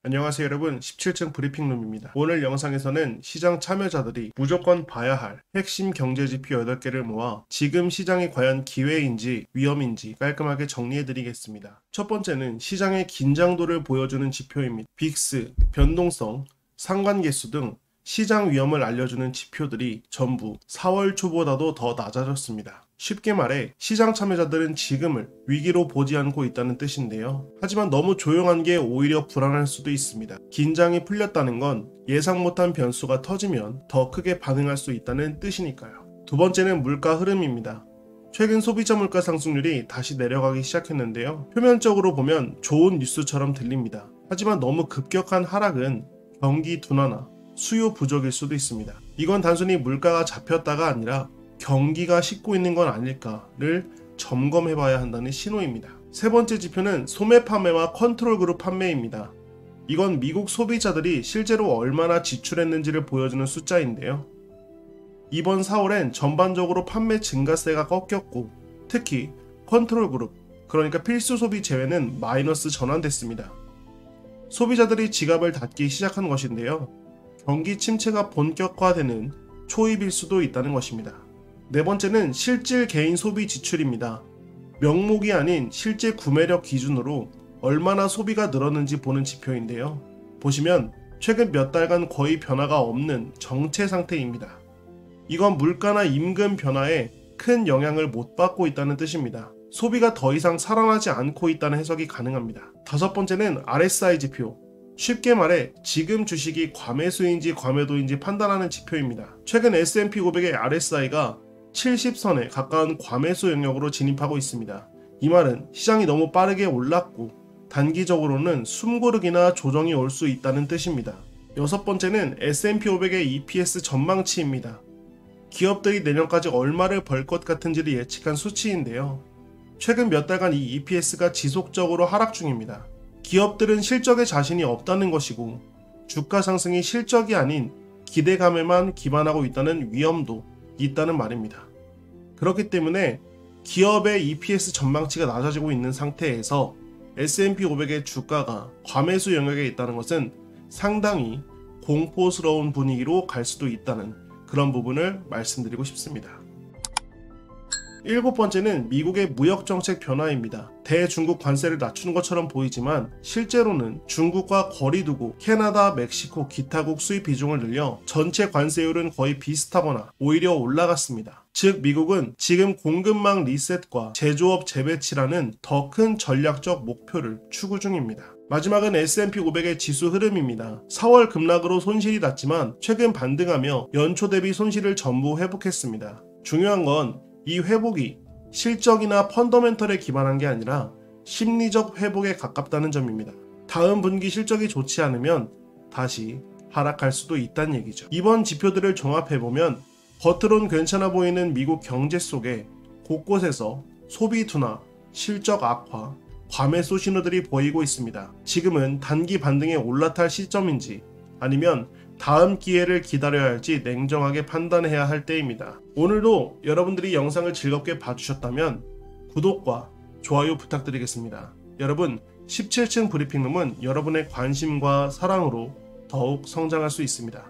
안녕하세요 여러분, 17층 브리핑룸입니다. 오늘 영상에서는 시장 참여자들이 무조건 봐야 할 핵심 경제지표 8개를 모아 지금 시장이 과연 기회인지 위험인지 깔끔하게 정리해드리겠습니다. 첫 번째는 시장의 긴장도를 보여주는 지표입니다. 빅스, 변동성, 상관계수 등 시장 위험을 알려주는 지표들이 전부 4월 초보다도 더 낮아졌습니다. 쉽게 말해 시장 참여자들은 지금을 위기로 보지 않고 있다는 뜻인데요. 하지만 너무 조용한 게 오히려 불안할 수도 있습니다. 긴장이 풀렸다는 건 예상 못한 변수가 터지면 더 크게 반응할 수 있다는 뜻이니까요. 두 번째는 물가 흐름입니다. 최근 소비자 물가 상승률이 다시 내려가기 시작했는데요. 표면적으로 보면 좋은 뉴스처럼 들립니다. 하지만 너무 급격한 하락은 경기 둔화나 수요 부족일 수도 있습니다. 이건 단순히 물가가 잡혔다가 아니라 경기가 식고 있는 건 아닐까를 점검해봐야 한다는 신호입니다. 세 번째 지표는 소매 판매와 컨트롤 그룹 판매입니다. 이건 미국 소비자들이 실제로 얼마나 지출했는지를 보여주는 숫자인데요. 이번 4월엔 전반적으로 판매 증가세가 꺾였고 특히 컨트롤 그룹, 그러니까 필수 소비 제외는 마이너스 전환됐습니다. 소비자들이 지갑을 닫기 시작한 것인데요. 경기 침체가 본격화되는 초입일 수도 있다는 것입니다. 네 번째는 실질 개인 소비 지출입니다. 명목이 아닌 실제 구매력 기준으로 얼마나 소비가 늘었는지 보는 지표인데요. 보시면 최근 몇 달간 거의 변화가 없는 정체 상태입니다. 이건 물가나 임금 변화에 큰 영향을 못 받고 있다는 뜻입니다. 소비가 더 이상 살아나지 않고 있다는 해석이 가능합니다. 다섯 번째는 RSI 지표. 쉽게 말해 지금 주식이 과매수인지 과매도인지 판단하는 지표입니다. 최근 S&P 500의 RSI가 70선에 가까운 과매수 영역으로 진입하고 있습니다. 이 말은 시장이 너무 빠르게 올랐고 단기적으로는 숨고르기나 조정이 올 수 있다는 뜻입니다. 여섯 번째는 S&P 500의 EPS 전망치입니다. 기업들이 내년까지 얼마를 벌 것 같은지를 예측한 수치인데요. 최근 몇 달간 이 EPS가 지속적으로 하락 중입니다. 기업들은 실적에 자신이 없다는 것이고 주가 상승이 실적이 아닌 기대감에만 기반하고 있다는 위험도 있다는 말입니다. 그렇기 때문에 기업의 EPS 전망치가 낮아지고 있는 상태에서 S&P 500의 주가가 과매수 영역에 있다는 것은 상당히 공포스러운 분위기로 갈 수도 있다는 그런 부분을 말씀드리고 싶습니다. 일곱 번째는 미국의 무역정책 변화입니다. 대중국 관세를 낮추는 것처럼 보이지만 실제로는 중국과 거리 두고 캐나다, 멕시코, 기타국 수입 비중을 늘려 전체 관세율은 거의 비슷하거나 오히려 올라갔습니다. 즉 미국은 지금 공급망 리셋과 제조업 재배치라는 더 큰 전략적 목표를 추구 중입니다. 마지막은 S&P 500의 지수 흐름입니다. 4월 급락으로 손실이 났지만 최근 반등하며 연초 대비 손실을 전부 회복했습니다. 중요한 건 이 회복이 실적이나 펀더멘털에 기반한 게 아니라 심리적 회복에 가깝다는 점입니다. 다음 분기 실적이 좋지 않으면 다시 하락할 수도 있다는 얘기죠. 이번 지표들을 종합해보면 겉으론 괜찮아 보이는 미국 경제 속에 곳곳에서 소비 둔화, 실적 악화, 과매수 신호들이 보이고 있습니다. 지금은 단기 반등에 올라탈 시점인지 아니면 다음 기회를 기다려야 할지 냉정하게 판단해야 할 때입니다. 오늘도 여러분들이 영상을 즐겁게 봐주셨다면 구독과 좋아요 부탁드리겠습니다. 여러분 17층 브리핑룸은 여러분의 관심과 사랑으로 더욱 성장할 수 있습니다.